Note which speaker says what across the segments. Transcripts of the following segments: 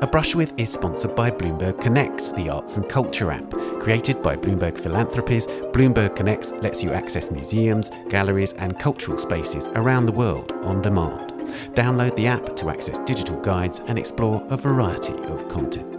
Speaker 1: A Brush With is sponsored by Bloomberg Connects, the arts and culture app. Created by Bloomberg Philanthropies, Bloomberg Connects lets you access museums, galleries and cultural spaces around the world on demand. Download the app to access digital guides and explore a variety of content.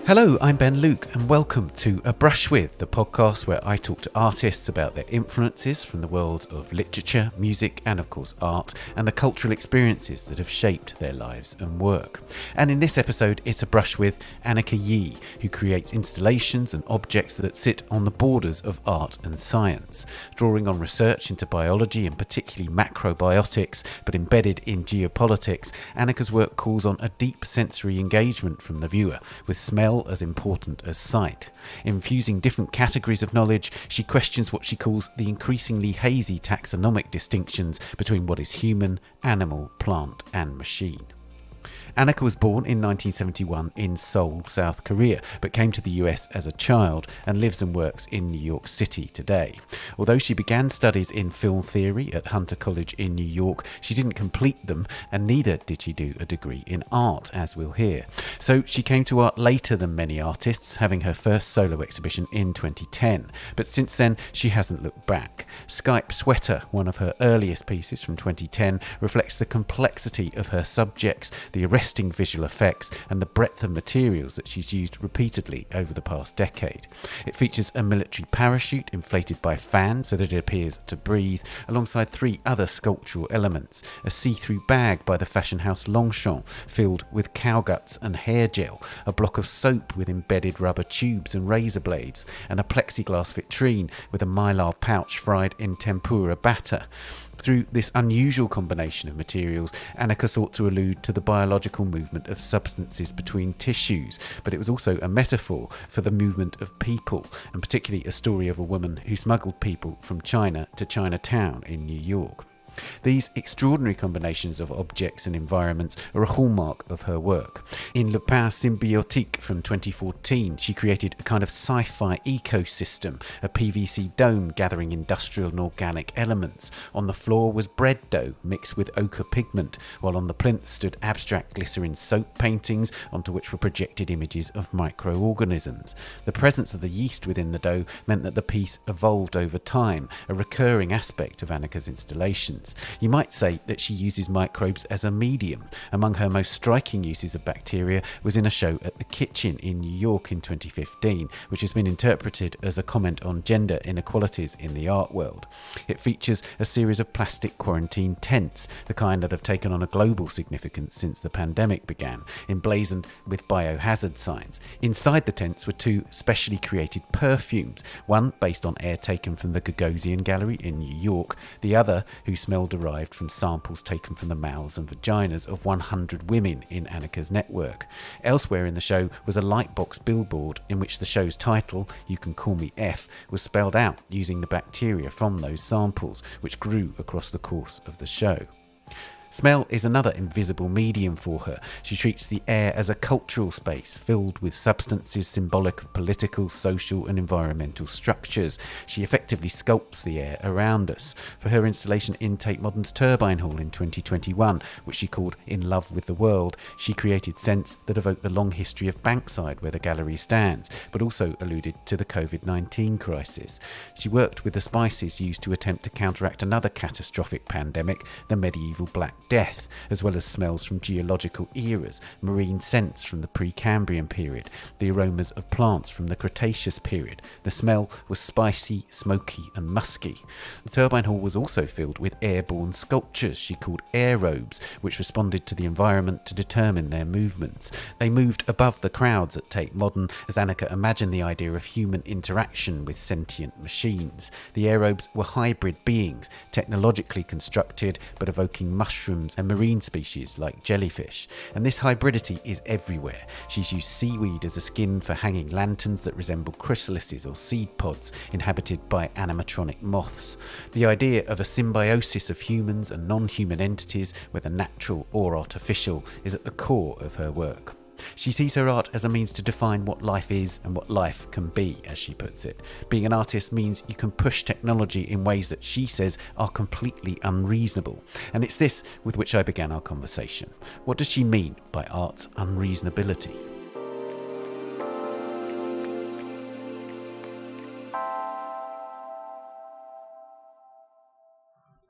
Speaker 1: Hello, I'm Ben Luke and welcome to A Brush With, the podcast where I talk to artists about their influences from the worlds of literature, music and of course art, and the cultural experiences that have shaped their lives and work. And in this episode, it's a brush with Anicka Yi, who creates installations and objects that sit on the borders of art and science. Drawing on research into biology and particularly macrobiotics, but embedded in geopolitics, Anicka's work calls on a deep sensory engagement from the viewer, with smell as important as sight. Infusing different categories of knowledge, she questions what she calls the increasingly hazy taxonomic distinctions between what is human, animal, plant and machine. Anicka was born in 1971 in Seoul, South Korea, but came to the US as a child and lives and works in New York City today. Although she began studies in film theory at Hunter College in New York, she didn't complete them, and neither did she do a degree in art, as we'll hear. So she came to art later than many artists, having her first solo exhibition in 2010. But since then, she hasn't looked back. Skype Sweater, one of her earliest pieces from 2010, reflects the complexity of her subjects, the arresting visual effects and the breadth of materials that she's used repeatedly over the past decade. It features a military parachute inflated by a fan so that it appears to breathe, alongside three other sculptural elements: a see-through bag by the fashion house Longchamp filled with cow guts and hair gel, a block of soap with embedded rubber tubes and razor blades, and a plexiglass vitrine with a mylar pouch fried in tempura batter. Through this unusual combination of materials, Anicka sought to allude to the biological movement of substances between tissues, but it was also a metaphor for the movement of people, and particularly a story of a woman who smuggled people from China to Chinatown in New York. These extraordinary combinations of objects and environments are a hallmark of her work. In Le Pain Symbiotique from 2014, she created a kind of sci-fi ecosystem, a PVC dome gathering industrial and organic elements. On the floor was bread dough mixed with ochre pigment, while on the plinth stood abstract glycerin soap paintings onto which were projected images of microorganisms. The presence of the yeast within the dough meant that the piece evolved over time, a recurring aspect of Anicka's installations. You might say that she uses microbes as a medium. Among her most striking uses of bacteria was in a show at the Kitchen in New York in 2015, which has been interpreted as a comment on gender inequalities in the art world. It features a series of plastic quarantine tents, the kind that have taken on a global significance since the pandemic began, emblazoned with biohazard signs. Inside the tents were two specially created perfumes, one based on air taken from the Gagosian Gallery in New York, the other, whose smell derived from samples taken from the mouths and vaginas of 100 women in Anicka's network. Elsewhere in the show was a lightbox billboard in which the show's title, "You Can Call Me F," was spelled out using the bacteria from those samples, which grew across the course of the show. Smell is another invisible medium for her. She treats the air as a cultural space filled with substances symbolic of political, social and environmental structures. She effectively sculpts the air around us. For her installation in Tate Modern's Turbine Hall in 2021, which she called In Love with the World, she created scents that evoke the long history of Bankside where the gallery stands, but also alluded to the COVID-19 crisis. She worked with the spices used to attempt to counteract another catastrophic pandemic, the medieval Black Death, as well as smells from geological eras, marine scents from the Precambrian period, the aromas of plants from the Cretaceous period. The smell was spicy, smoky and musky. The Turbine Hall was also filled with airborne sculptures she called aerobes, which responded to the environment to determine their movements. They moved above the crowds at Tate Modern as Anicka imagined the idea of human interaction with sentient machines. The aerobes were hybrid beings, technologically constructed but evoking mushrooms and marine species like jellyfish. And this hybridity is everywhere. She's used seaweed as a skin for hanging lanterns that resemble chrysalises or seed pods inhabited by animatronic moths. The idea of a symbiosis of humans and non-human entities, whether natural or artificial, is at the core of her work. She sees her art as a means to define what life is and what life can be, as she puts it. Being an artist means you can push technology in ways that she says are completely unreasonable. And it's this with which I began our conversation. What does she mean by art's unreasonability?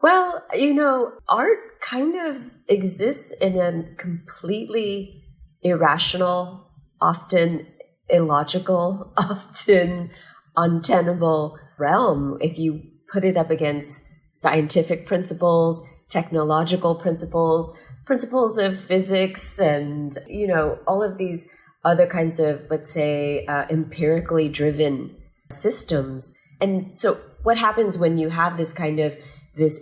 Speaker 2: Well, art kind of exists in a completely irrational, often illogical, often untenable realm. If you put it up against scientific principles, technological principles, principles of physics, and, all of these other kinds of, let's say, empirically driven systems. And so what happens when you have this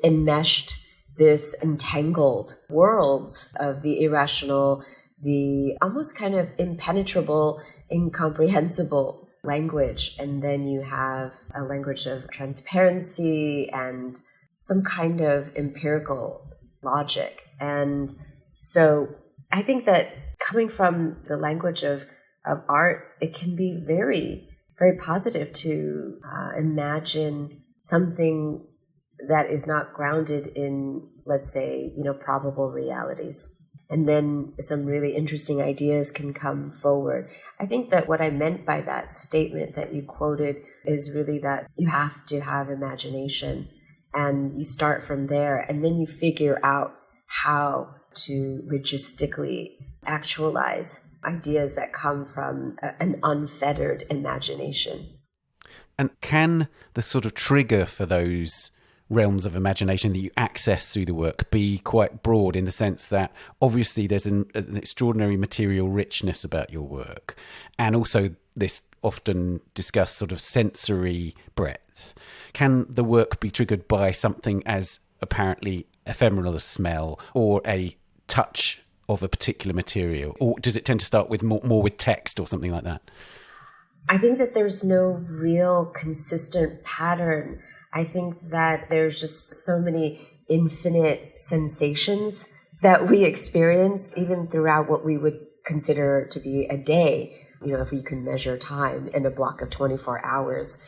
Speaker 2: enmeshed, this entangled worlds of the irrational, the almost kind of impenetrable, incomprehensible language. And then you have a language of transparency and some kind of empirical logic. And so I think that coming from the language of art, it can be very, very positive to imagine something that is not grounded in, let's say, probable realities. And then some really interesting ideas can come forward. I think that what I meant by that statement that you quoted is really that you have to have imagination, and you start from there, and then you figure out how to logistically actualize ideas that come from an unfettered imagination.
Speaker 1: And can the sort of trigger for those realms of imagination that you access through the work be quite broad, in the sense that obviously there's an extraordinary material richness about your work, and also this often discussed sort of sensory breadth? Can the work be triggered by something as apparently ephemeral as smell, or a touch of a particular material, or does it tend to start with more with text or something like that?
Speaker 2: I think that there's no real consistent pattern. I think that there's just so many infinite sensations that we experience, even throughout what we would consider to be a day, if you can measure time in a block of 24 hours.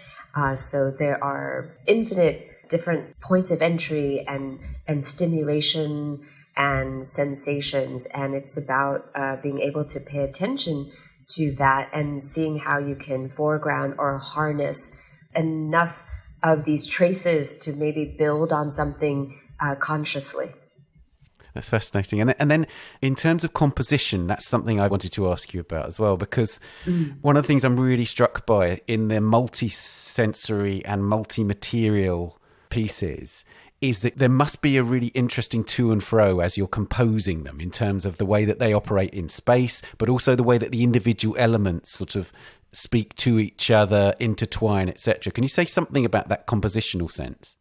Speaker 2: So there are infinite different points of entry and stimulation and sensations. And it's about being able to pay attention to that and seeing how you can foreground or harness enough of these traces to maybe build on something consciously.
Speaker 1: That's fascinating. And then in terms of composition, that's something I wanted to ask you about as well, because one of the things I'm really struck by in the multi-sensory and multi-material pieces is that there must be a really interesting to and fro as you're composing them, in terms of the way that they operate in space, but also the way that the individual elements sort of speak to each other, intertwine, etc. Can you say something about that compositional sense?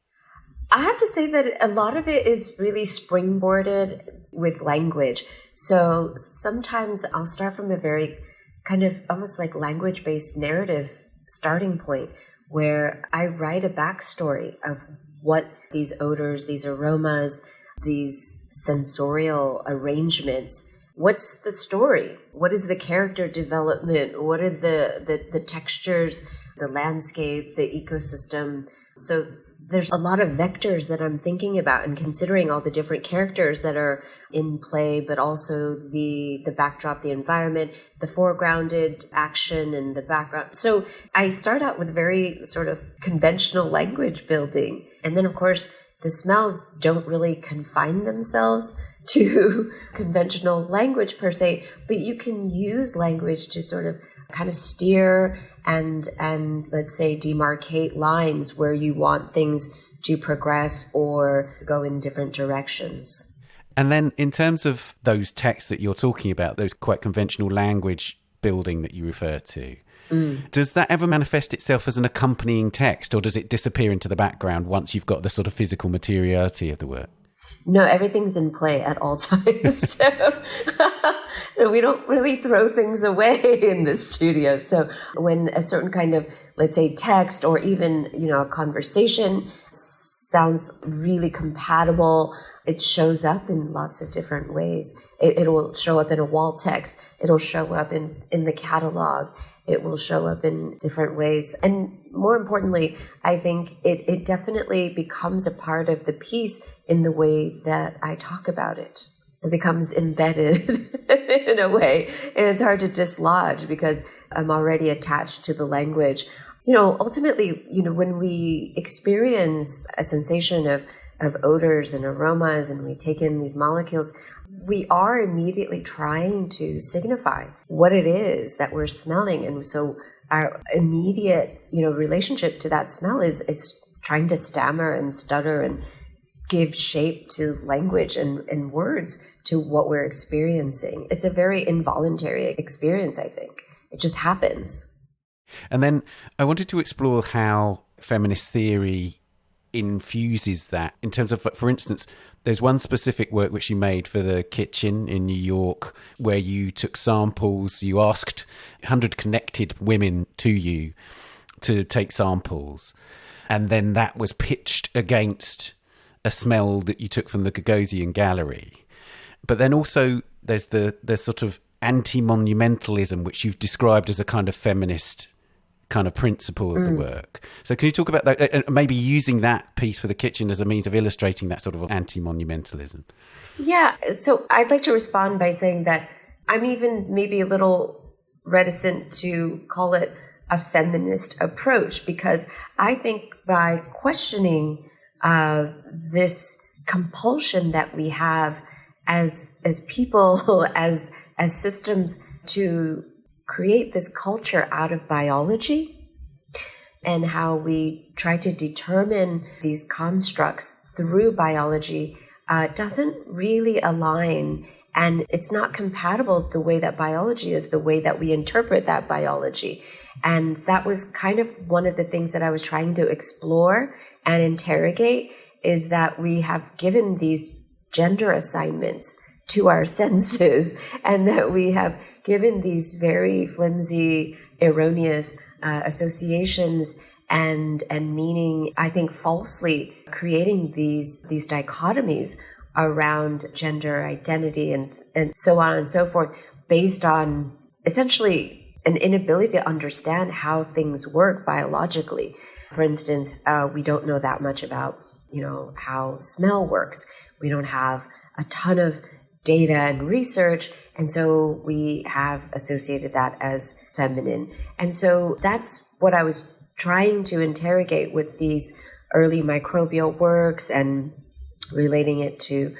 Speaker 2: I have to say that a lot of it is really springboarded with language. So sometimes I'll start from a very kind of almost like language-based narrative starting point, where I write a backstory of what these odors, these aromas, these sensorial arrangements, what's the story? What is the character development? What are the textures, the landscape, the ecosystem? So there's a lot of vectors that I'm thinking about and considering all the different characters that are in play, but also the backdrop, the environment, the foregrounded action and the background. So I start out with very sort of conventional language building. And then, of course, the smells don't really confine themselves to conventional language per se, but you can use language to sort of kind of steer and let's say demarcate lines where you want things to progress or go in different directions.
Speaker 1: And then in terms of those texts that you're talking about, those quite conventional language building that you refer to, does that ever manifest itself as an accompanying text, or does it disappear into the background once you've got the sort of physical materiality of the work?
Speaker 2: No, everything's in play at all times. So we don't really throw things away in the studio. So when a certain kind of, let's say, text or even, a conversation sounds really compatible. It shows up in lots of different ways. It will show up in a wall text. It'll show up in the catalog. It will show up in different ways. And more importantly, I think it definitely becomes a part of the piece in the way that I talk about it. It becomes embedded in a way. And it's hard to dislodge because I'm already attached to the language. Ultimately, when we experience a sensation of odors and aromas and we take in these molecules, we are immediately trying to signify what it is that we're smelling. And so our immediate, relationship to that smell is trying to stammer and stutter and give shape to language and words to what we're experiencing. It's a very involuntary experience, I think. It just happens.
Speaker 1: And then I wanted to explore how feminist theory infuses that in terms of, for instance, there's one specific work which you made for the kitchen in New York where you took samples, you asked 100 connected women to you to take samples, and then that was pitched against a smell that you took from the Gagosian gallery. But then also there's the sort of anti-monumentalism, which you've described as a kind of feminist kind of principle of the work. So can you talk about that, and maybe using that piece for the kitchen as a means of illustrating that sort of anti-monumentalism?
Speaker 2: Yeah, so I'd like to respond by saying that I'm even maybe a little reticent to call it a feminist approach, because I think by questioning this compulsion that we have as people, as systems to create this culture out of biology, and how we try to determine these constructs through biology doesn't really align, and it's not compatible the way that biology is, the way that we interpret that biology. And that was kind of one of the things that I was trying to explore and interrogate, is that we have given these gender assignments to our senses, and that we have given these very flimsy, erroneous associations and meaning, I think falsely creating these dichotomies around gender identity and so on and so forth, based on essentially an inability to understand how things work biologically. For instance, we don't know that much about, how smell works. We don't have a ton of data and research, and so we have associated that as feminine. And so that's what I was trying to interrogate with these early microbial works, and relating it to,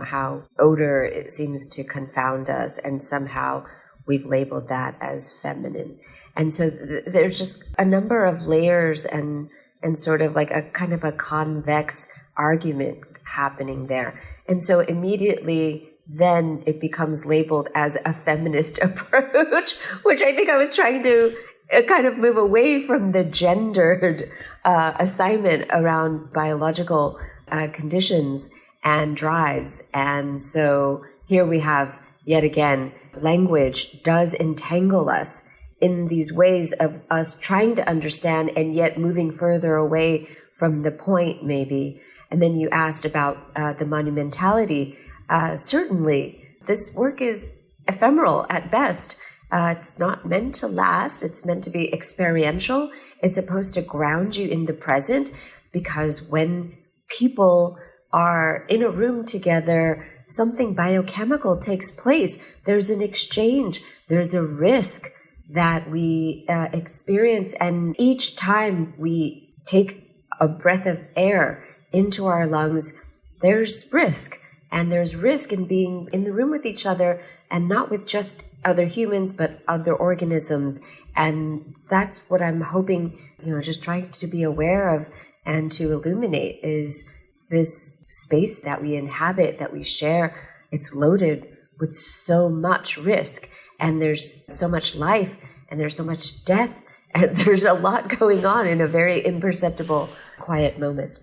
Speaker 2: how odor, it seems to confound us, and somehow we've labeled that as feminine. And so there's just a number of layers and sort of like a kind of a convex argument happening there. And so immediately then it becomes labeled as a feminist approach, which I think I was trying to kind of move away from the gendered assignment around biological conditions and drives. And so here we have, yet again, language does entangle us in these ways of us trying to understand and yet moving further away from the point, maybe. And then you asked about the monumentality. Certainly, this work is ephemeral at best. It's not meant to last. It's meant to be experiential. It's supposed to ground you in the present, because when people are in a room together, something biochemical takes place. There's an exchange. There's a risk that we experience. And each time we take a breath of air into our lungs, there's risk. And there's risk in being in the room with each other, and not with just other humans, but other organisms. And that's what I'm hoping, just trying to be aware of and to illuminate, is this space that we inhabit, that we share. It's loaded with so much risk, and there's so much life, and there's so much death, and there's a lot going on in a very imperceptible, quiet moment.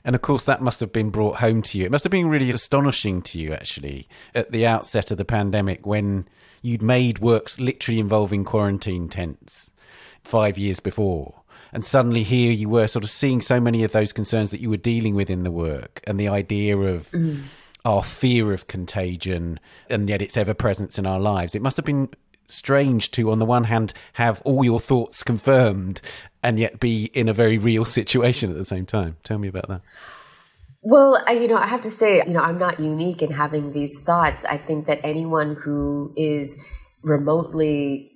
Speaker 1: And of course, that must have been brought home to you. It must have been really astonishing to you, actually, at the outset of the pandemic, when you'd made works literally involving quarantine tents 5 years before. And suddenly here you were sort of seeing so many of those concerns that you were dealing with in the work, and the idea of our fear of contagion, and yet its ever presence in our lives. It must have been strange to, on the one hand, have all your thoughts confirmed and yet be in a very real situation at the same time. Tell me about that.
Speaker 2: Well, I have to say, I'm not unique in having these thoughts. I think that anyone who is remotely,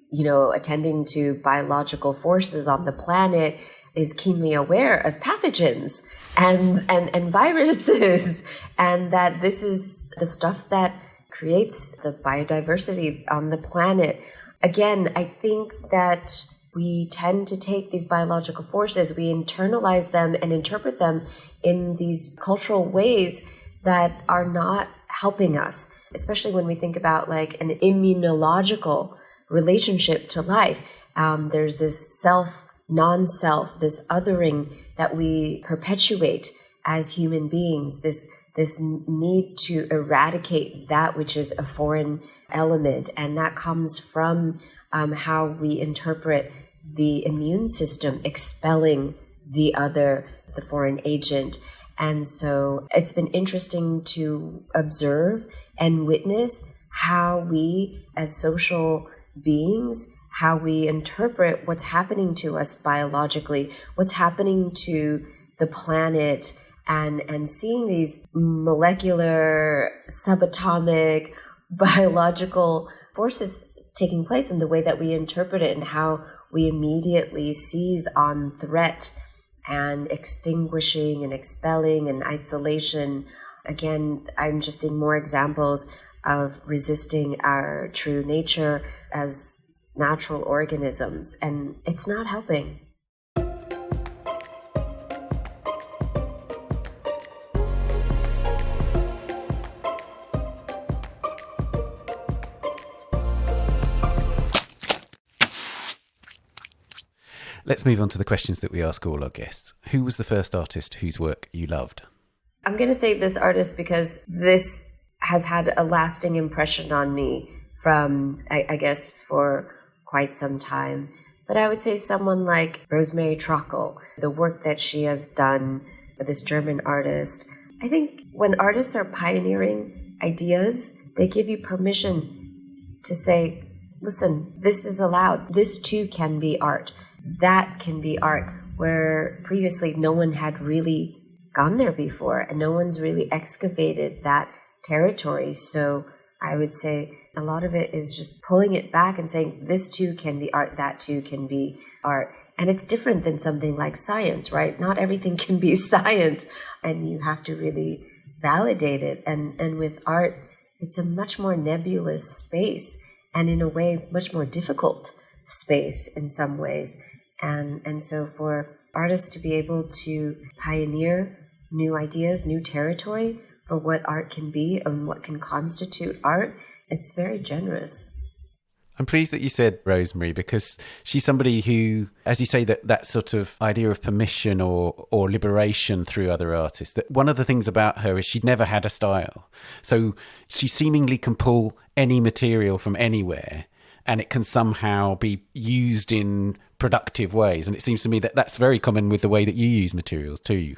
Speaker 2: attending to biological forces on the planet is keenly aware of pathogens and viruses, and that this is the stuff that creates the biodiversity on the planet. Again, I think that we tend to take these biological forces, we internalize them and interpret them in these cultural ways that are not helping us, especially when we think about like an immunological relationship to life. There's this self, non-self, this othering that we perpetuate as human beings, this need to eradicate that which is a foreign element. And that comes from how we interpret the immune system expelling the foreign agent. And so it's been interesting to observe and witness how we as social beings, how we interpret what's happening to us biologically, what's happening to the planet, and seeing these molecular, subatomic, biological forces taking place in the way that we interpret it, and how we immediately seize on threat and extinguishing and expelling and isolation. Again, I'm just seeing more examples of resisting our true nature as natural organisms, and it's not helping.
Speaker 1: Let's move on to the questions that we ask all our guests. Who was the first artist whose work you loved?
Speaker 2: I'm going to say this artist because this has had a lasting impression on me from, I guess, for quite some time. But I would say someone like Rosemarie Trockel, the work that she has done, this German artist. I think when artists are pioneering ideas, they give you permission to say, listen, this is allowed. This too can be art. That can be art, where previously no one had really gone there before, and no one's really excavated that territory. So I would say a lot of it is just pulling it back and saying, this too can be art, that too can be art. And it's different than something like science, right? Not everything can be science, and you have to really validate it. And with art, it's a much more nebulous space, and in a way, much more difficult space in some ways. And so for artists to be able to pioneer new ideas, new territory for what art can be and what can constitute art, it's very generous.
Speaker 1: I'm pleased that you said Rosemarie, because she's somebody who, as you say, that sort of idea of permission or liberation through other artists, that one of the things about her is she'd never had a style. So she seemingly can pull any material from anywhere, and it can somehow be used in productive ways. And it seems to me that that's very common with the way that you use materials too.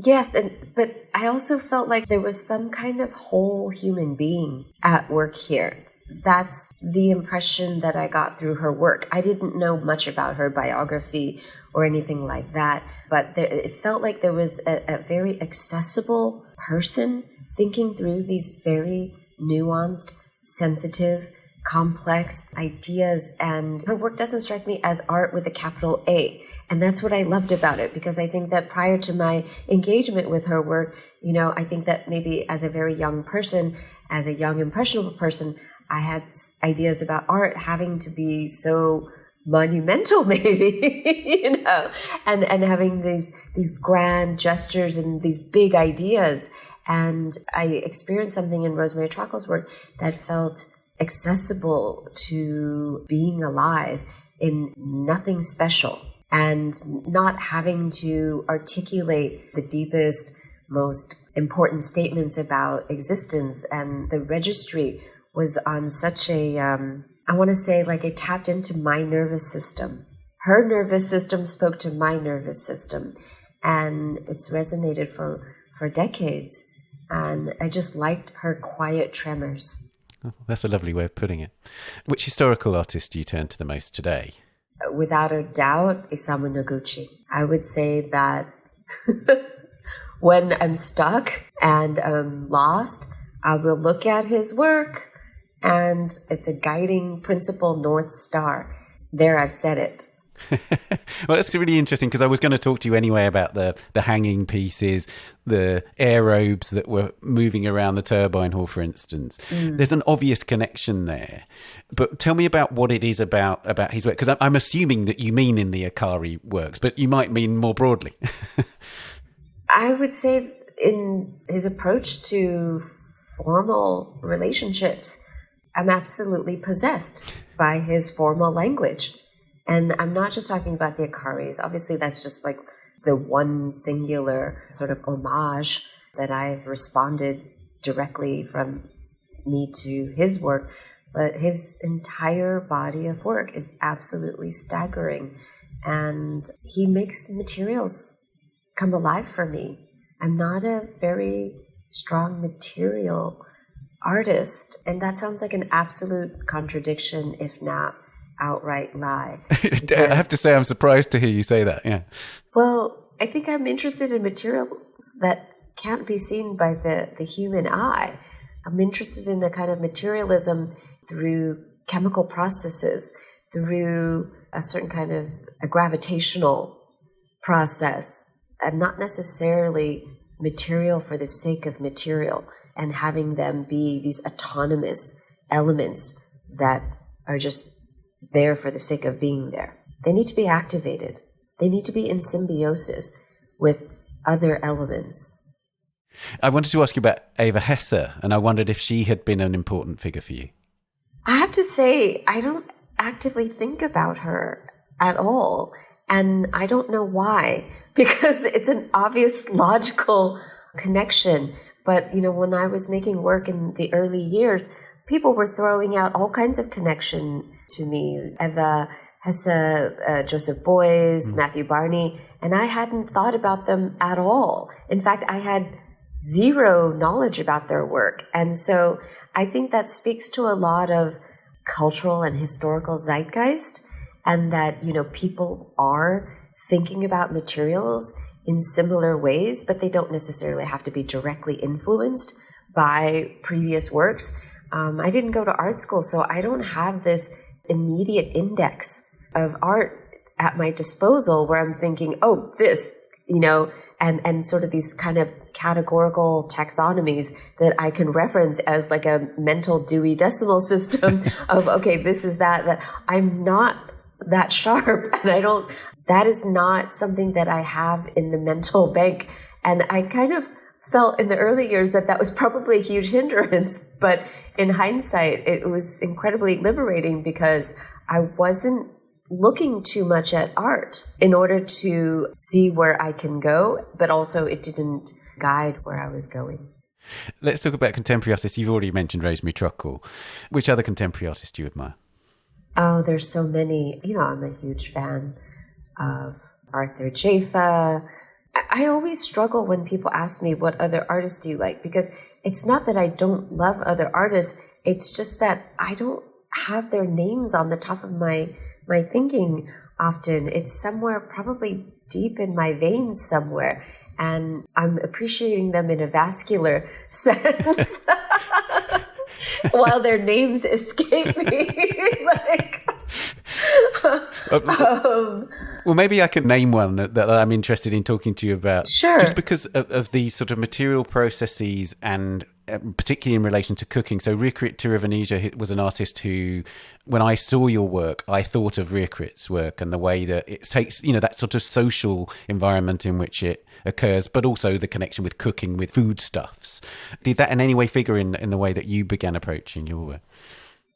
Speaker 2: Yes, but I also felt like there was some kind of whole human being at work here. That's the impression that I got through her work. I didn't know much about her biography or anything like that, but it felt like there was a very accessible person thinking through these very nuanced, sensitive, complex ideas. And her work doesn't strike me as art with a capital A. And that's what I loved about it, because I think that prior to my engagement with her work, I think that maybe as a very young person, as a young impressionable person, I had ideas about art having to be so monumental, maybe, and having these grand gestures and these big ideas. And I experienced something in Rosemarie Trockel's work that felt accessible to being alive in nothing special, and not having to articulate the deepest, most important statements about existence. And the registry was on such a, I want to say, like, it tapped into my nervous system. her nervous system spoke to my nervous system, and it's resonated for decades. And I just liked her quiet tremors.
Speaker 1: Oh, that's a lovely way of putting it. Which historical artist do you turn to the most today?
Speaker 2: Without a doubt, Isamu Noguchi. I would say that when I'm stuck and I'm lost, I will look at his work, and it's a guiding principle, North Star. There, I've said it.
Speaker 1: Well, that's really interesting, because I was going to talk to you anyway about the hanging pieces, the aerobes that were moving around the turbine hall, for instance. There's an obvious connection there. But tell me about what it is about his work, because I'm assuming that you mean in the Akari works, but you might mean more broadly.
Speaker 2: I would say in his approach to formal relationships, I'm absolutely possessed by his formal language. And I'm not just talking about the Akaris. Obviously, that's just like the one singular sort of homage that I've responded directly from me to his work. But his entire body of work is absolutely staggering. And he makes materials come alive for me. I'm not a very strong material artist. And that sounds like an absolute contradiction, if not outright lie.
Speaker 1: I have to say, I'm surprised to hear you say that. Yeah.
Speaker 2: Well, I think I'm interested in materials that can't be seen by the human eye. I'm interested in a kind of materialism through chemical processes, through a certain kind of a gravitational process, and not necessarily material for the sake of material, and having them be these autonomous elements that are just there for the sake of being there. They need to be activated. They need to be in symbiosis with other elements.
Speaker 1: I wanted to ask you about Ava Hesser, and I wondered if she had been an important figure for you.
Speaker 2: I have to say, I don't actively think about her at all. And I don't know why, because it's an obvious logical connection. But, when I was making work in the early years, people were throwing out all kinds of connection to me. Ava Hesser, Joseph Beuys, Matthew Barney, and I hadn't thought about them at all. In fact, I had zero knowledge about their work. And so I think that speaks to a lot of cultural and historical zeitgeist, and that, people are thinking about materials in similar ways, but they don't necessarily have to be directly influenced by previous works. I didn't go to art school, so I don't have this immediate index of art at my disposal where I'm thinking, oh, this, and sort of these kind of categorical taxonomies that I can reference as like a mental Dewey Decimal System of, okay, this is that I'm not that sharp, and that is not something that I have in the mental bank. And I kind of felt in the early years that was probably a huge hindrance, but in hindsight, it was incredibly liberating, because I wasn't looking too much at art in order to see where I can go, but also it didn't guide where I was going.
Speaker 1: Let's talk about contemporary artists. You've already mentioned Rosemarie Trockel. Which other contemporary artists do you admire?
Speaker 2: Oh, there's so many. I'm a huge fan of Arthur Jafa. I always struggle when people ask me what other artists do you like, because it's not that I don't love other artists. It's just that I don't have their names on the top of my thinking often. It's somewhere probably deep in my veins somewhere, and I'm appreciating them in a vascular sense while their names escape me.
Speaker 1: Well, maybe I could name one that I'm interested in talking to you about.
Speaker 2: Sure.
Speaker 1: Just because of these sort of material processes, and particularly in relation to cooking. So Rikrit Tiruvanija was an artist who, when I saw your work, I thought of Rikrit's work and the way that it takes, that sort of social environment in which it occurs, but also the connection with cooking, with foodstuffs. Did that in any way figure in the way that you began approaching your work?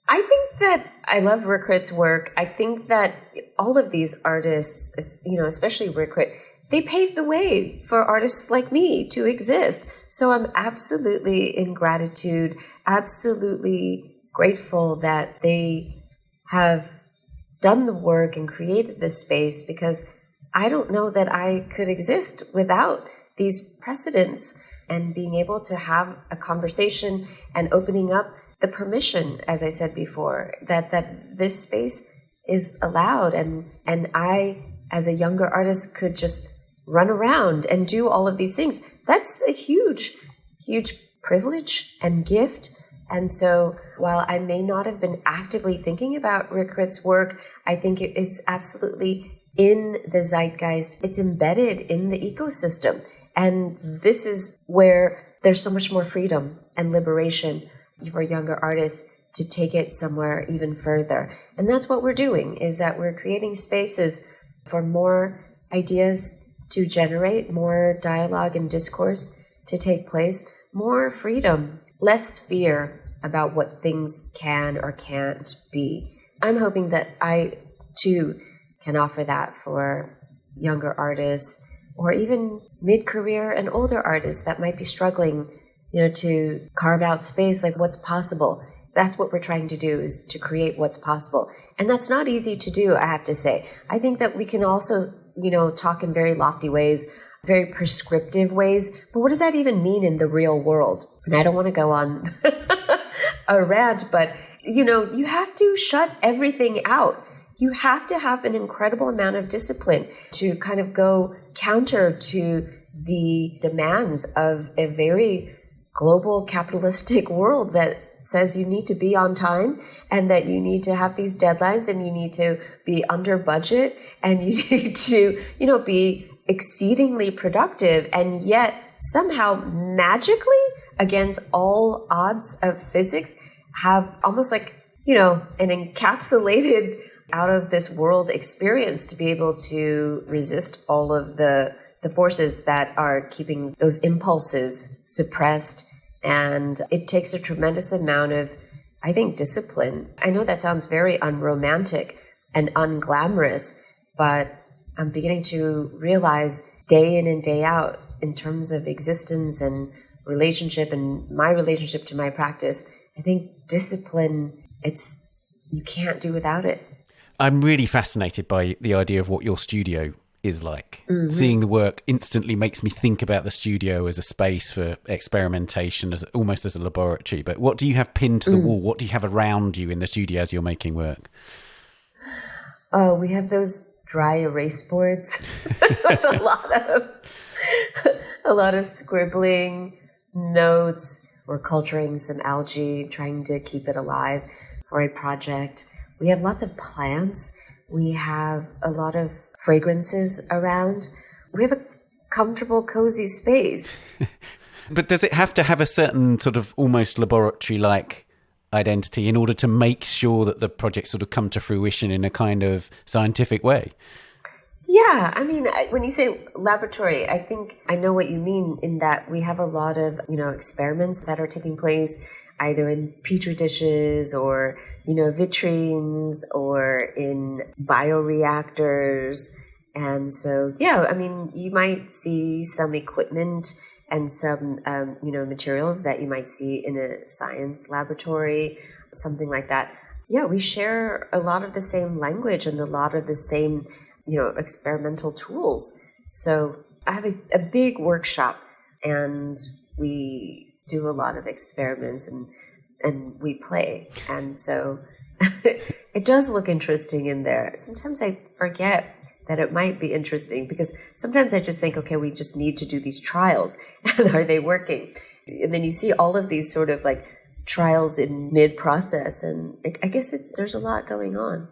Speaker 2: I think that I love Rikrit's work. I think that all of these artists, especially Rikrit, they paved the way for artists like me to exist. So I'm absolutely in gratitude, absolutely grateful that they have done the work and created this space because I don't know that I could exist without these precedents and being able to have a conversation and opening up the permission, as I said before, that this space is allowed. And I, as a younger artist, could just run around and do all of these things. That's a huge, huge privilege and gift. And so while I may not have been actively thinking about Rick Ritt's work, I think it is absolutely in the zeitgeist. It's embedded in the ecosystem. And this is where there's so much more freedom and liberation for younger artists to take it somewhere even further. And that's what we're doing, is that we're creating spaces for more ideas to generate, more dialogue and discourse to take place, more freedom, less fear about what things can or can't be. I'm hoping that I, too, can offer that for younger artists or even mid-career and older artists that might be struggling, to carve out space, like what's possible. That's what we're trying to do, is to create what's possible. And that's not easy to do, I have to say. I think that we can also, talk in very lofty ways, very prescriptive ways. But what does that even mean in the real world? And I don't want to go on a rant, but, you have to shut everything out. You have to have an incredible amount of discipline to kind of go counter to the demands of a very global capitalistic world that says you need to be on time and that you need to have these deadlines and you need to be under budget and you need to, be exceedingly productive, and yet somehow magically, against all odds of physics, have almost like, an encapsulated out of this world experience to be able to resist all of the forces that are keeping those impulses suppressed. And it takes a tremendous amount of, I think, discipline. I know that sounds very unromantic and unglamorous, but I'm beginning to realize day in and day out, in terms of existence and relationship and my relationship to my practice, I think discipline, you can't do without it.
Speaker 1: I'm really fascinated by the idea of what your studio is like.
Speaker 2: Mm-hmm.
Speaker 1: Seeing the work instantly makes me think about the studio as a space for experimentation, as almost as a laboratory. But what do you have pinned to the wall? What do you have around you in the studio as you're making work?
Speaker 2: Oh, we have those dry erase boards with a lot of scribbling, notes. We're culturing some algae, trying to keep it alive for a project. We have lots of plants. We have a lot of fragrances around. We have a comfortable, cozy space.
Speaker 1: But does it have to have a certain sort of almost laboratory-like identity in order to make sure that the projects sort of come to fruition in a kind of scientific way?
Speaker 2: Yeah, I mean, when you say laboratory, I think I know what you mean, in that we have a lot of, experiments that are taking place either in petri dishes or, vitrines or in bioreactors. And so, yeah, I mean, you might see some equipment and some, materials that you might see in a science laboratory, something like that. Yeah, we share a lot of the same language and a lot of the same, experimental tools. So I have a big workshop, and we do a lot of experiments and we play. And so it does look interesting in there. Sometimes I forget that it might be interesting, because sometimes I just think, okay, we just need to do these trials, and are they working? And then you see all of these sort of like trials in mid-process, and I guess there's a lot going on.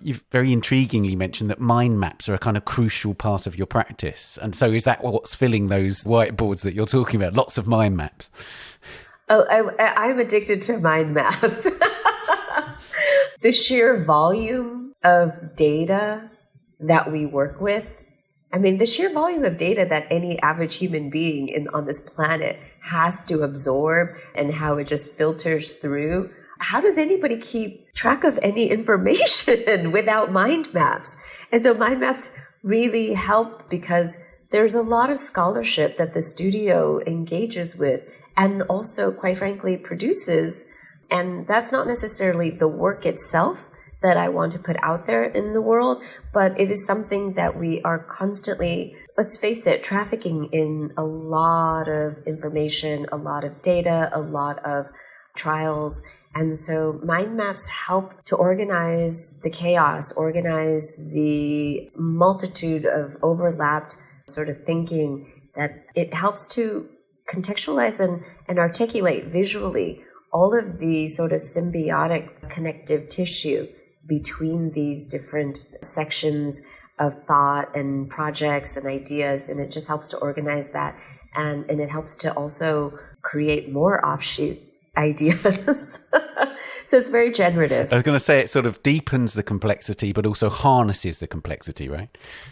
Speaker 1: You've very intriguingly mentioned that mind maps are a kind of crucial part of your practice. And so is that what's filling those whiteboards that you're talking about? Lots of mind maps.
Speaker 2: Oh, I'm addicted to mind maps. The sheer volume of data that we work with. I mean, the sheer volume of data that any average human being on this planet has to absorb, and how it just filters through. How does anybody keep track of any information without mind maps? And so mind maps really help, because there's a lot of scholarship that the studio engages with and also, quite frankly, produces. And that's not necessarily the work itself. that I want to put out there in the world, but it is something that we are constantly, let's face it, trafficking in a lot of information, a lot of data, a lot of trials. And so mind maps help to organize the chaos, organize the multitude of overlapped sort of thinking, that it helps to contextualize and articulate visually all of the sort of symbiotic connective tissue between these different sections of thought and projects and ideas. And it just helps to organize that. And it helps to also create more offshoot ideas. So it's very generative.
Speaker 1: I was going to say it sort of deepens the complexity, but also harnesses the complexity, right?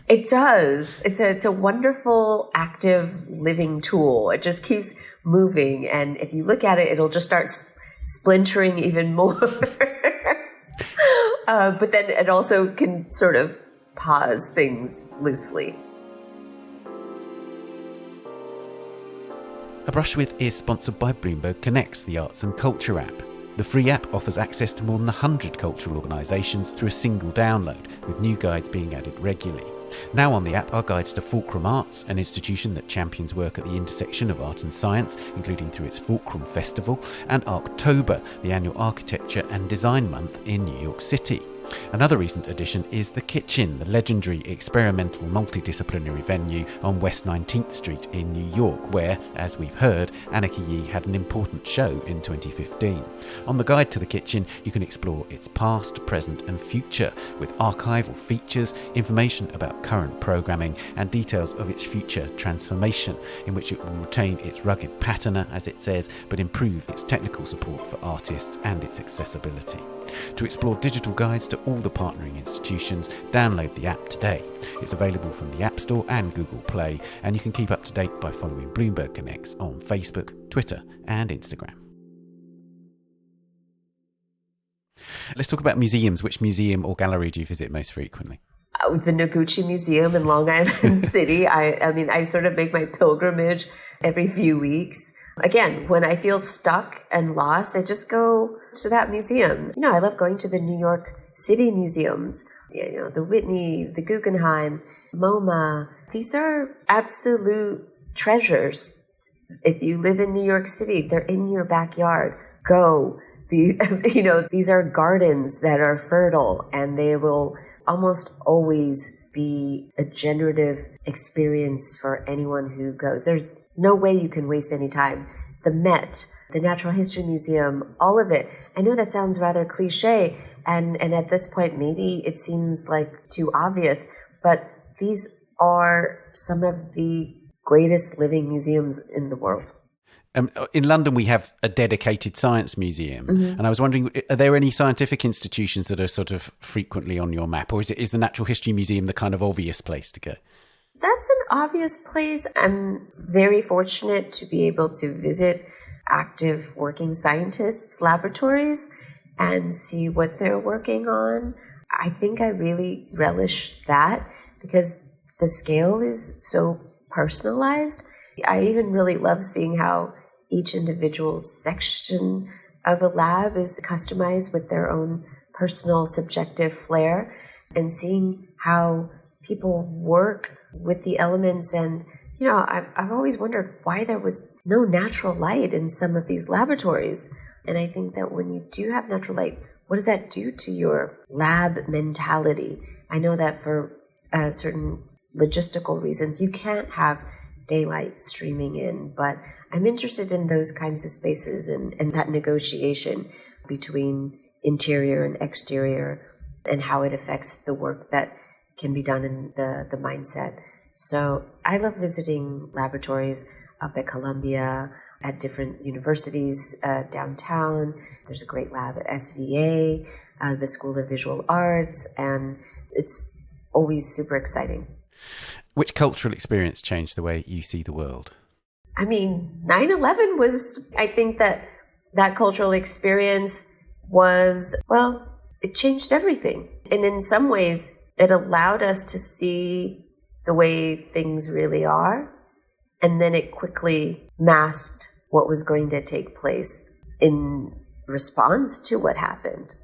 Speaker 2: It does. It's a wonderful, active, living tool. It just keeps moving. And if you look at it, it'll just start splintering even more. But then it also can sort of pause things loosely.
Speaker 1: A Brush With is sponsored by Bloomberg Connects, the arts and culture app. The free app offers access to more than 100 cultural organisations through a single download, with new guides being added regularly. Now on the app are guides to Fulcrum Arts, an institution that champions work at the intersection of art and science, including through its Fulcrum Festival, and Arctober, the annual architecture and design month in New York City. Another recent addition is The Kitchen, the legendary experimental multidisciplinary venue on West 19th Street in New York, where, as we've heard, Anicka Yi had an important show in 2015. On the guide to The Kitchen, you can explore its past, present and future, with archival features, information about current programming and details of its future transformation, in which it will retain its rugged patina, as it says, but improve its technical support for artists and its accessibility. To explore digital guides to all the partnering institutions, download the app today. It's available from the App Store and Google Play, and you can keep up to date by following Bloomberg Connects on Facebook, Twitter and Instagram. Let's talk about museums. Which museum or gallery do you visit most frequently?
Speaker 2: The Noguchi Museum in Long Island City. I mean, I sort of make my pilgrimage every few weeks. Again, when I feel stuck and lost, I just go to that museum. You know, I love going to the New York City museums, you know, the Whitney, the Guggenheim, MoMA. These are absolute treasures. If you live in New York City, they're in your backyard. Go. You know, these are gardens that are fertile, and they will almost always be a generative experience for anyone who goes. There's no way you can waste any time. The Met, the Natural History Museum, all of it. I know that sounds rather cliche, and at this point maybe it seems like too obvious, but these are some of the greatest living museums in the world.
Speaker 1: In London, we have a dedicated science museum. Mm-hmm. And I was wondering, are there any scientific institutions that are sort of frequently on your map? Or is the Natural History Museum the kind of obvious place to go?
Speaker 2: That's an obvious place. I'm very fortunate to be able to visit active working scientists' laboratories and see what they're working on. I think I really relish that because the scale is so personalized. I even really love seeing how each individual section of a lab is customized with their own personal subjective flair, and seeing how people work with the elements. And, you know, I've always wondered why there was no natural light in some of these laboratories. And I think that when you do have natural light, what does that do to your lab mentality? I know that for certain logistical reasons, you can't have daylight streaming in, but I'm interested in those kinds of spaces and that negotiation between interior and exterior and how it affects the work that can be done in the mindset. So I love visiting laboratories up at Columbia, at different universities downtown. There's a great lab at SVA, the School of Visual Arts, and it's always super exciting.
Speaker 1: Which cultural experience changed the way you see the world?
Speaker 2: I mean, 9/11 was, I think that cultural experience was, well, it changed everything. And in some ways, it allowed us to see the way things really are. And then it quickly masked what was going to take place in response to what happened.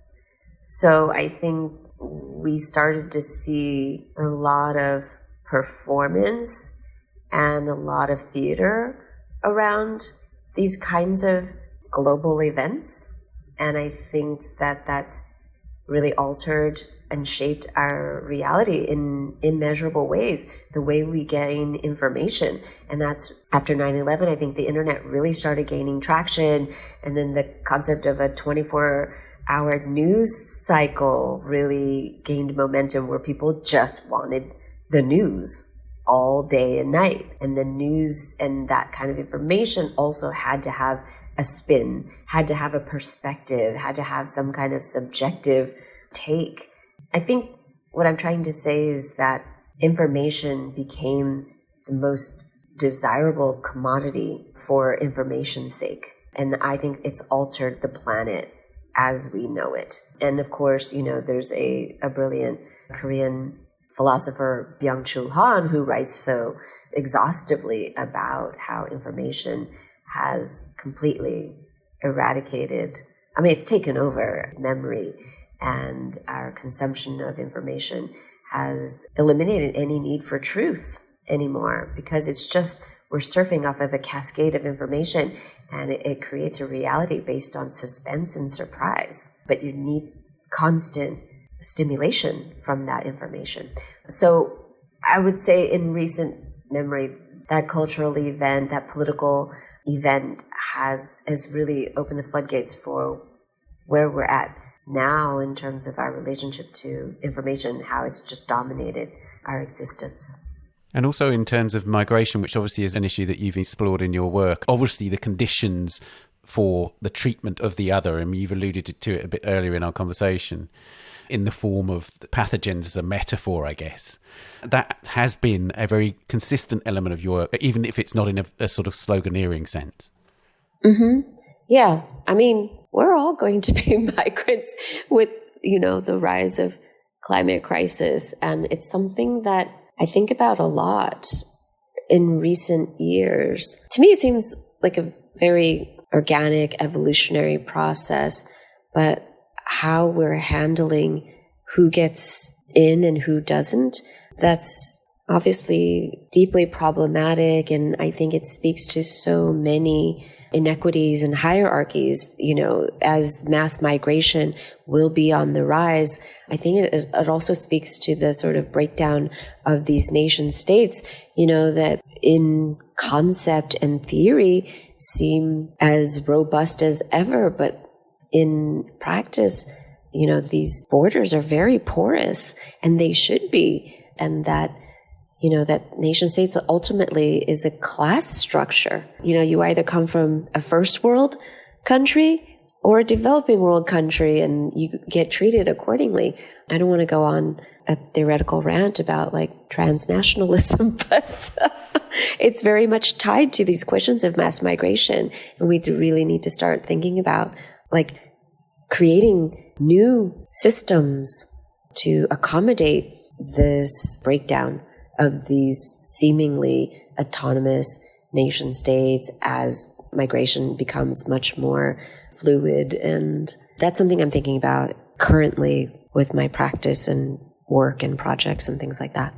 Speaker 2: So I think we started to see a lot of performance and a lot of theater around these kinds of global events. And I think that that's really altered and shaped our reality in immeasurable ways, the way we gain information. And that's after 9/11, I think the internet really started gaining traction. And then the concept of a 24-hour news cycle really gained momentum, where people just wanted the news all day and night. And the news and that kind of information also had to have a spin, had to have a perspective, had to have some kind of subjective take. I think what I'm trying to say is that information became the most desirable commodity for information's sake. And I think it's altered the planet as we know it. And of course, there's a brilliant Korean philosopher, Byung-Chul Han, who writes so exhaustively about how information has completely eradicated, it's taken over memory, and our consumption of information has eliminated any need for truth anymore, because it's just, we're surfing off of a cascade of information, and it creates a reality based on suspense and surprise. But you need constant stimulation from that information. So I would say in recent memory, that cultural event, that political event has really opened the floodgates for where we're at now in terms of our relationship to information, how it's just dominated our existence.
Speaker 1: And also in terms of migration, which obviously is an issue that you've explored in your work, obviously the conditions for the treatment of the other, and you've alluded to it a bit earlier in our conversation, in the form of the pathogens as a metaphor, I guess. That has been a very consistent element of your work, even if it's not in a sort of sloganeering sense.
Speaker 2: Mm-hmm. Yeah. We're all going to be migrants with, the rise of climate crisis. And it's something that I think about a lot in recent years. To me, it seems like a very organic, evolutionary process, but how we're handling who gets in and who doesn't, that's obviously deeply problematic. And I think it speaks to so many inequities and hierarchies, as mass migration will be on the rise. I think it also speaks to the sort of breakdown of these nation states, that in concept and theory seem as robust as ever, but in practice, these borders are very porous, and they should be. And that nation states ultimately is a class structure. You either come from a first world country or a developing world country, and you get treated accordingly. I don't want to go on a theoretical rant about transnationalism, but it's very much tied to these questions of mass migration. And we do really need to start thinking about creating new systems to accommodate this breakdown of these seemingly autonomous nation states as migration becomes much more fluid. And that's something I'm thinking about currently with my practice and work and projects and things like that.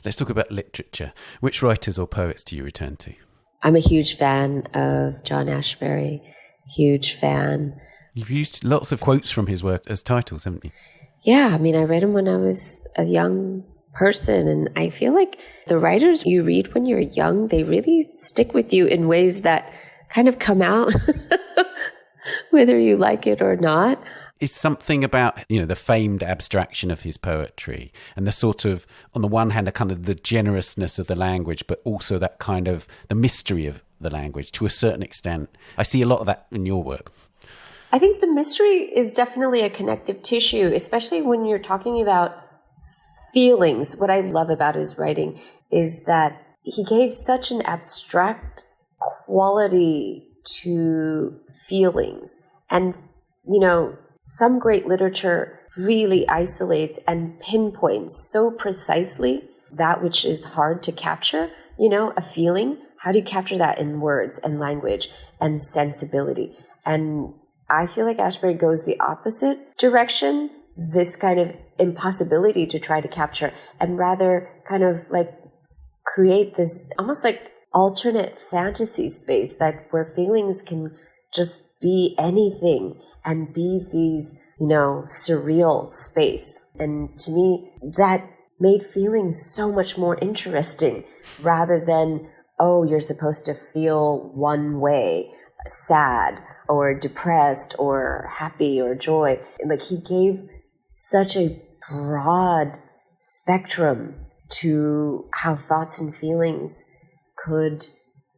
Speaker 1: Let's talk about literature. Which writers or poets do you return to?
Speaker 2: I'm a huge fan of John Ashbery, huge fan.
Speaker 1: You've used lots of quotes from his work as titles, haven't you?
Speaker 2: Yeah, I read him when I was a young person, and I feel like the writers you read when you're young, they really stick with you in ways that kind of come out whether you like it or not.
Speaker 1: It's something about, the famed abstraction of his poetry, and the sort of, on the one hand, a kind of the generousness of the language, but also that kind of the mystery of the language to a certain extent. I see a lot of that in your work.
Speaker 2: I think the mystery is definitely a connective tissue, especially when you're talking about feelings. What I love about his writing is that he gave such an abstract quality to feelings. And, some great literature really isolates and pinpoints so precisely that which is hard to capture, a feeling. How do you capture that in words and language and sensibility? And I feel like Ashbery goes the opposite direction, this kind of impossibility to try to capture, and rather kind of like create this almost like alternate fantasy space that where feelings can just be anything and be these, surreal space. And to me, that made feelings so much more interesting rather than, oh, you're supposed to feel one way, sad or depressed or happy or joy. Like he gave such a broad spectrum to how thoughts and feelings could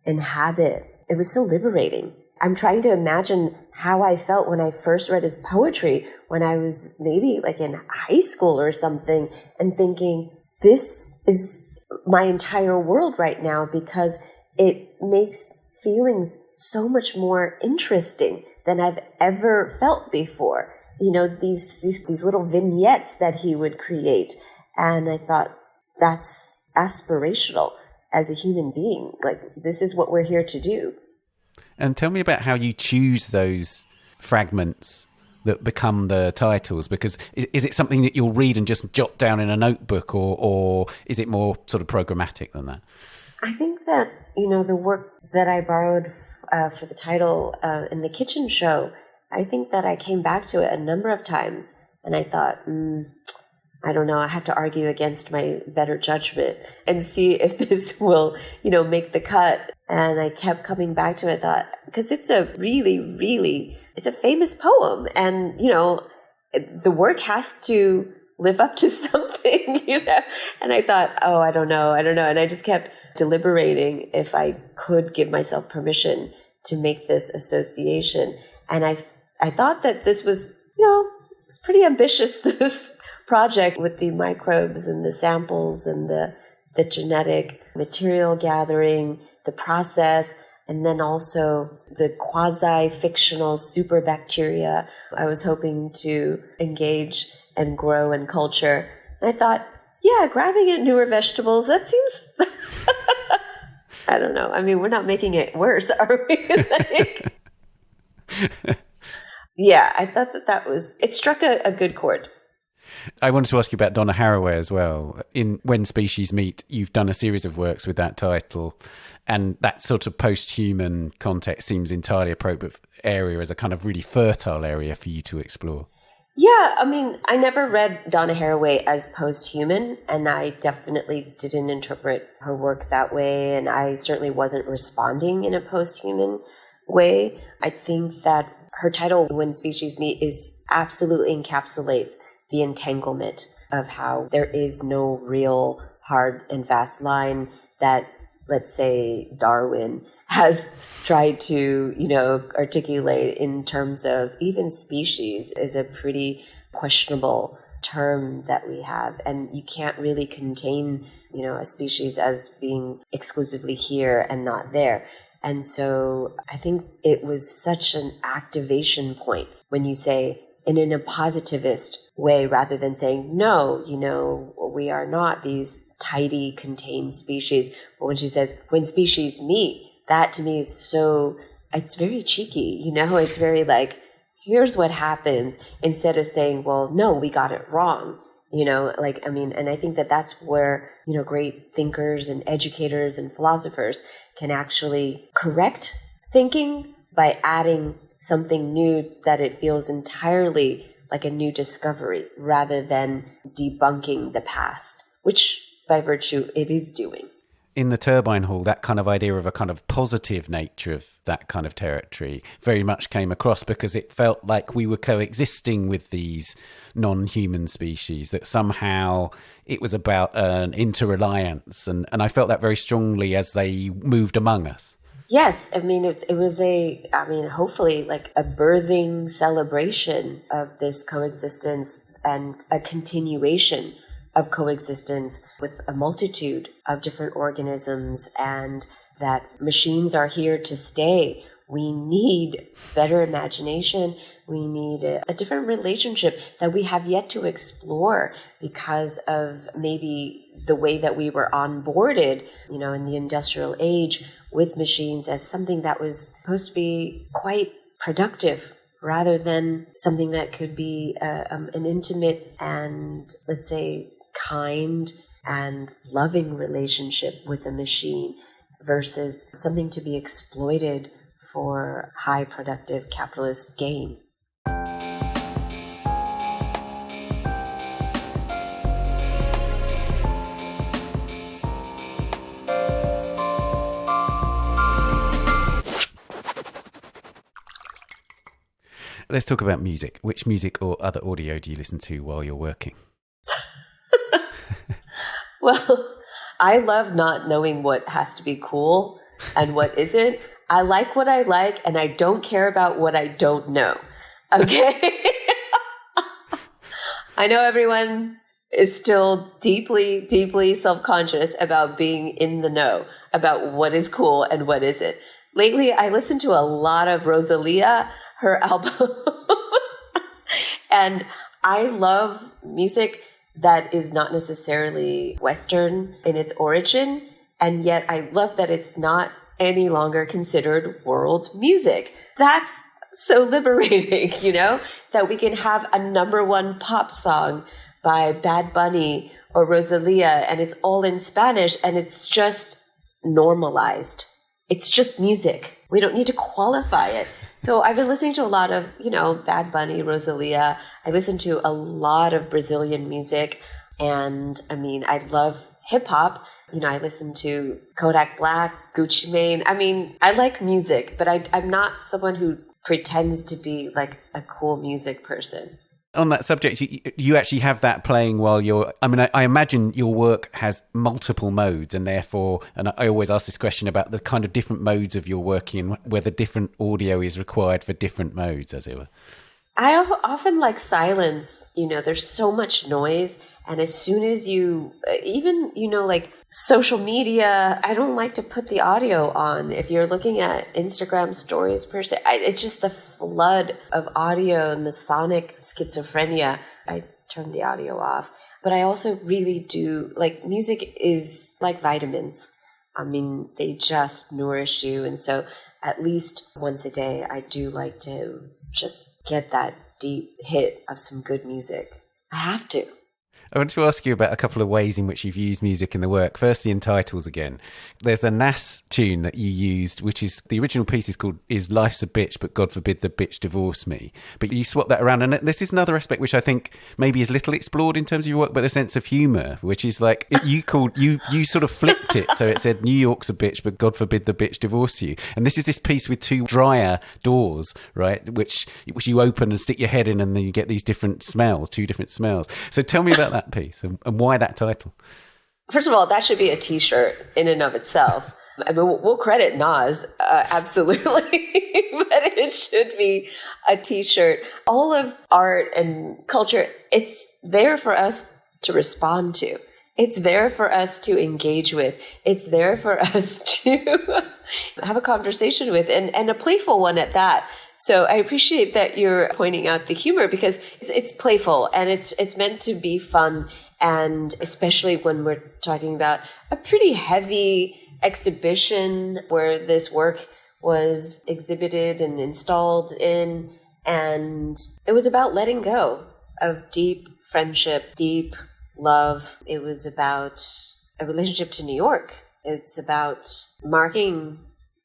Speaker 2: inhabit. It was so liberating. I'm trying to imagine how I felt when I first read his poetry when I was maybe like in high school or something and thinking, this is my entire world right now because it makes feelings so much more interesting than I've ever felt before. These little vignettes that he would create. And I thought, that's aspirational as a human being. Like, this is what we're here to do.
Speaker 1: And tell me about how you choose those fragments that become the titles, because is it something that you'll read and just jot down in a notebook, or is it more sort of programmatic than that?
Speaker 2: I think that, the work that I borrowed for the title in the kitchen show, I think that I came back to it a number of times and I thought, I don't know, I have to argue against my better judgment and see if this will, make the cut. And I kept coming back to it. I thought, because it's a really, it's a famous poem. And, the work has to live up to something, And I thought, oh, I don't know. And I just kept deliberating if I could give myself permission to make this association. And I thought that this was, it's pretty ambitious, this project with the microbes and the samples and the genetic material gathering, the process, and then also the quasi-fictional superbacteria I was hoping to engage and grow and culture. And I thought, yeah, grabbing at newer vegetables, that seems... I don't know. I mean, we're not making it worse, are we? Yeah, I thought that was... It struck a good chord.
Speaker 1: I wanted to ask you about Donna Haraway as well. In When Species Meet, you've done a series of works with that title, and that sort of post-human context seems entirely appropriate area as a kind of really fertile area for you to explore.
Speaker 2: Yeah, I mean, I never read Donna Haraway as post-human, and I definitely didn't interpret her work that way, and I certainly wasn't responding in a post-human way. I think that her title, When Species Meet, absolutely encapsulates the entanglement of how there is no real hard and fast line that, let's say, Darwin has tried to, articulate in terms of even species is a pretty questionable term that we have. And you can't really contain, a species as being exclusively here and not there. And so I think it was such an activation point when you say, and in a positivist way, rather than saying, no, we are not these tidy, contained species. But when she says, when species meet, that to me is it's very cheeky, it's very like, here's what happens, instead of saying, well, no, we got it wrong, and I think that that's where, great thinkers and educators and philosophers can actually correct thinking by adding something new that it feels entirely like a new discovery rather than debunking the past, which by virtue it is doing.
Speaker 1: In the Turbine Hall, that kind of idea of a kind of positive nature of that kind of territory very much came across, because it felt like we were coexisting with these non-human species, that somehow it was about an interreliance. And I felt that very strongly as they moved among us.
Speaker 2: Yes, I mean, it was hopefully like a birthing celebration of this coexistence and a continuation of coexistence with a multitude of different organisms, and that machines are here to stay. We need better imagination. We need a different relationship that we have yet to explore because of maybe the way that we were onboarded, in the industrial age with machines as something that was supposed to be quite productive rather than something that could be an intimate and, let's say, kind and loving relationship with a machine versus something to be exploited for high productive capitalist gain.
Speaker 1: Let's talk about music. Which music or other audio do you listen to while you're working?
Speaker 2: Well, I love not knowing what has to be cool and what isn't. I like what I like, and I don't care about what I don't know. Okay? I know everyone is still deeply, deeply self-conscious about being in the know, about what is cool and what isn't. Lately, I listen to a lot of Rosalia, her album. And I love music that is not necessarily Western in its origin, and yet I love that it's not any longer considered world music. That's so liberating, you know, that we can have a number one pop song by Bad Bunny or Rosalia, and it's all in Spanish, and it's just normalized. It's just music. We don't need to qualify it. So I've been listening to a lot of, you know, Bad Bunny, Rosalia. I listen to a lot of Brazilian music. And I mean, I love hip hop. You know, I listen to Kodak Black, Gucci Mane. I mean, I like music, but I'm not someone who pretends to be like a cool music person.
Speaker 1: On that subject, you actually have that playing while you're... I mean, I imagine your work has multiple modes, and therefore... And I always ask this question about the kind of different modes of your working and whether different audio is required for different modes, as it were.
Speaker 2: I often like silence. You know, there's so much noise. And as soon as you... Even, you know, like social media, I don't like to put the audio on. If you're looking at Instagram stories per se, it's just the flood of audio and the sonic schizophrenia. I turn the audio off. But I also really do, like, music is like vitamins. I mean, they just nourish you. And so at least once a day, I do like to just get that deep hit of some good music. I have to.
Speaker 1: I want to ask you about a couple of ways in which you've used music in the work. First, the Untitles again. There's a Nas tune that you used, which is, the original piece is called Is Life's a Bitch, but God Forbid the Bitch Divorce Me. But you swap that around. And this is another aspect which I think maybe is little explored in terms of your work, but the sense of humour, which is like, you sort of flipped it. So it said, New York's a bitch, but God forbid the bitch divorce you. And this is this piece with two dryer doors, right? Which you open and stick your head in, and then you get these different smells, two different smells. So tell me about that piece and why that title.
Speaker 2: First of all, that should be a t-shirt in and of itself. I mean, we'll credit Nas, absolutely, but it should be a t-shirt. All of art and culture, it's there for us to respond to. It's there for us to engage with. It's there for us to have a conversation with, and a playful one at that. So I appreciate that you're pointing out the humor, because it's playful and it's meant to be fun. And especially when we're talking about a pretty heavy exhibition where this work was exhibited and installed in. And it was about letting go of deep friendship, deep love. It was about a relationship to New York. It's about marking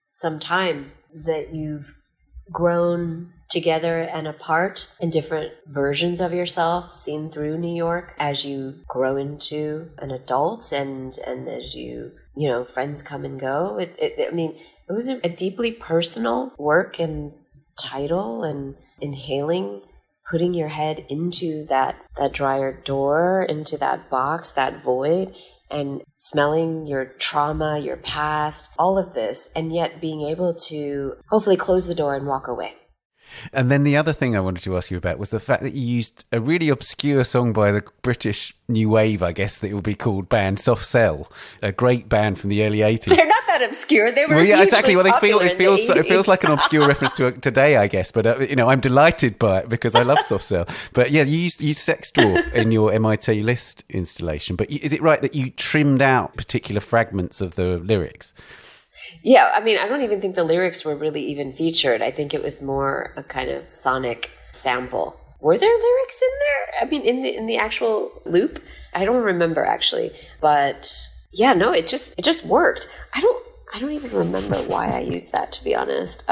Speaker 2: some time that you've grown together and apart, in different versions of yourself seen through New York as you grow into an adult, and as you know, friends come and go. I mean, it was a deeply personal work and title, and inhaling, putting your head into that dryer door, into that box, that void, and smelling your trauma, your past, all of this, and yet being able to hopefully close the door and walk away.
Speaker 1: And then the other thing I wanted to ask you about was the fact that you used a really obscure song by the British New Wave, I guess that it would be called, band Soft Cell, a great band from the early 80s.
Speaker 2: They're not that obscure. They were
Speaker 1: exactly. Well, it feels like an
Speaker 2: 80s.
Speaker 1: obscure reference to today, I guess. But you know, I'm delighted by it because I love Soft Cell. But yeah, you used Sex Dwarf in your MIT List installation. But is it right that you trimmed out particular fragments of the lyrics?
Speaker 2: Yeah, I mean, I don't even think the lyrics were really even featured. I think it was more a kind of sonic sample. Were there lyrics in there? I mean, in the actual loop? I don't remember actually. But yeah, no, it just worked. I don't even remember why I used that, to be honest.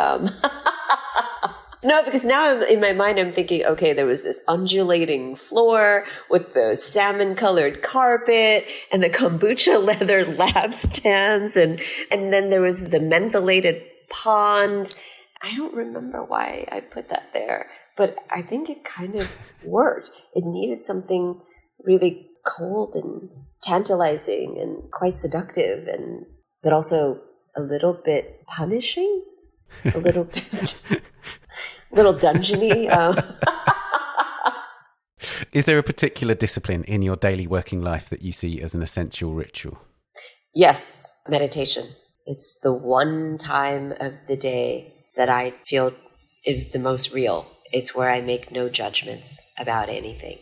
Speaker 2: No, because now in my mind, I'm thinking, okay, there was this undulating floor with the salmon-colored carpet and the kombucha leather lab stands, and then there was the mentholated pond. I don't remember why I put that there, but I think it kind of worked. It needed something really cold and tantalizing and quite seductive, but also a little bit punishing, a little bit... little dungeony.
Speaker 1: Is there a particular discipline in your daily working life that you see as an essential ritual?
Speaker 2: Yes, meditation. It's the one time of the day that I feel is the most real. It's where I make no judgments about anything.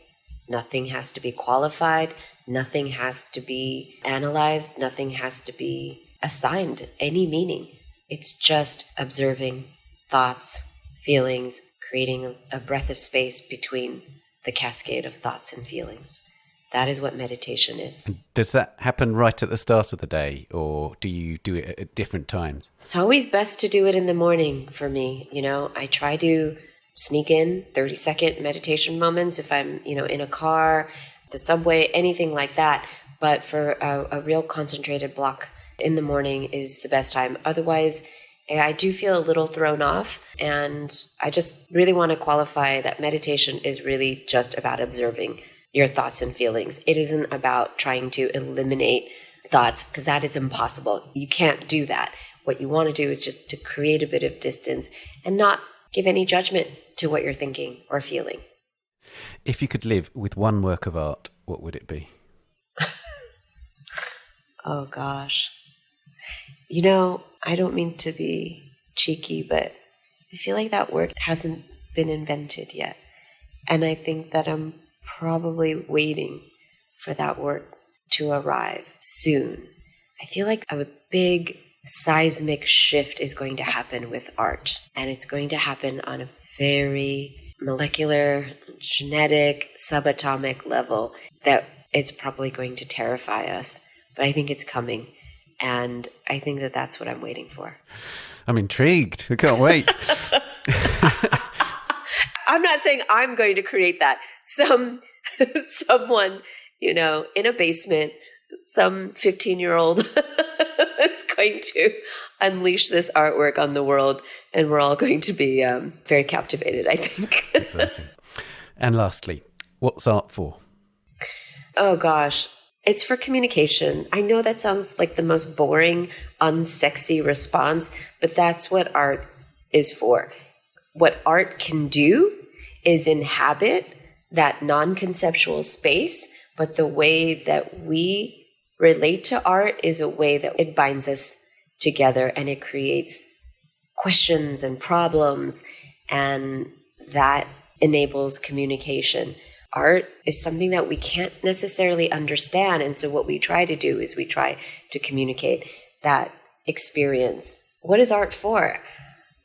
Speaker 2: Nothing has to be qualified. Nothing has to be analyzed. Nothing has to be assigned any meaning. It's just observing thoughts, feelings, creating a breath of space between the cascade of thoughts and feelings. That is what meditation is.
Speaker 1: Does that happen right at the start of the day, or do you do it at different times?
Speaker 2: It's always best to do it in the morning for me. I try to sneak in 30-second meditation moments if I'm, in a car, the subway, anything like that. But for a real concentrated block in the morning is the best time. Otherwise, I do feel a little thrown off, and I just really want to qualify that meditation is really just about observing your thoughts and feelings. It isn't about trying to eliminate thoughts, because that is impossible. You can't do that. What you want to do is just to create a bit of distance and not give any judgment to what you're thinking or feeling.
Speaker 1: If you could live with one work of art, what would it be?
Speaker 2: Oh, gosh. I don't mean to be cheeky, but I feel like that word hasn't been invented yet. And I think that I'm probably waiting for that word to arrive soon. I feel like a big seismic shift is going to happen with art. And it's going to happen on a very molecular, genetic, subatomic level that it's probably going to terrify us. But I think it's coming. And I think that that's what I'm waiting for.
Speaker 1: I'm intrigued. I can't wait.
Speaker 2: I'm not saying I'm going to create that. Someone, in a basement, some 15-year-old is going to unleash this artwork on the world, and we're all going to be very captivated, I think.
Speaker 1: Exciting. And lastly, what's art for?
Speaker 2: Oh, gosh. It's for communication. I know that sounds like the most boring, unsexy response, but that's what art is for. What art can do is inhabit that non-conceptual space, but the way that we relate to art is a way that it binds us together, and it creates questions and problems, and that enables communication. Art is something that we can't necessarily understand. And so what we try to do is we try to communicate that experience. What is art for?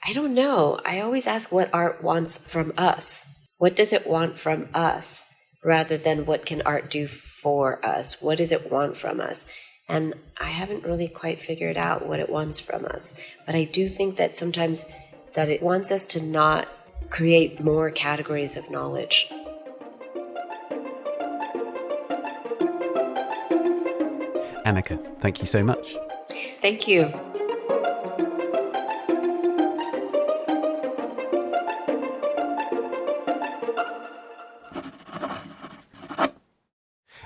Speaker 2: I don't know. I always ask what art wants from us. What does it want from us rather than what can art do for us? What does it want from us? And I haven't really quite figured out what it wants from us. But I do think that sometimes that it wants us to not create more categories of knowledge.
Speaker 1: Anicka, thank you so much.
Speaker 2: Thank you.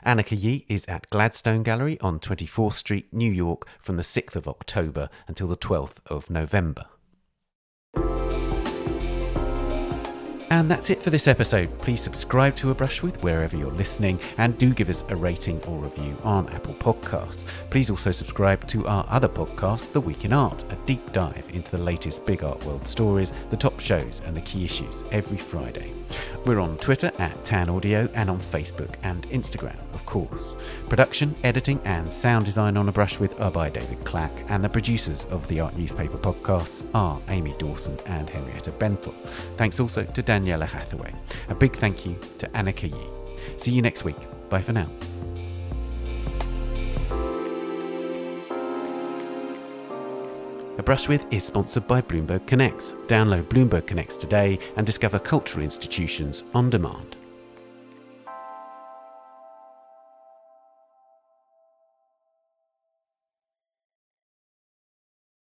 Speaker 1: Anicka Yi is at Gladstone Gallery on 24th Street, New York, from the 6th of October until the 12th of November. And that's it for this episode. Please subscribe to A Brush With wherever you're listening, and do give us a rating or review on Apple Podcasts. Please also subscribe to our other podcast, The Week in Art, a deep dive into the latest big art world stories, the top shows and the key issues every Friday. We're on Twitter at Tan Audio and on Facebook and Instagram, of course. Production, editing and sound design on A Brush With are by David Clack, and the producers of the Art Newspaper podcasts are Amy Dawson and Henrietta Bentel. Thanks also to Daniela Hathaway. A big thank you to Anicka Yi. See you next week. Bye for now. A Brush With is sponsored by Bloomberg Connects. Download Bloomberg Connects today and discover cultural institutions on demand.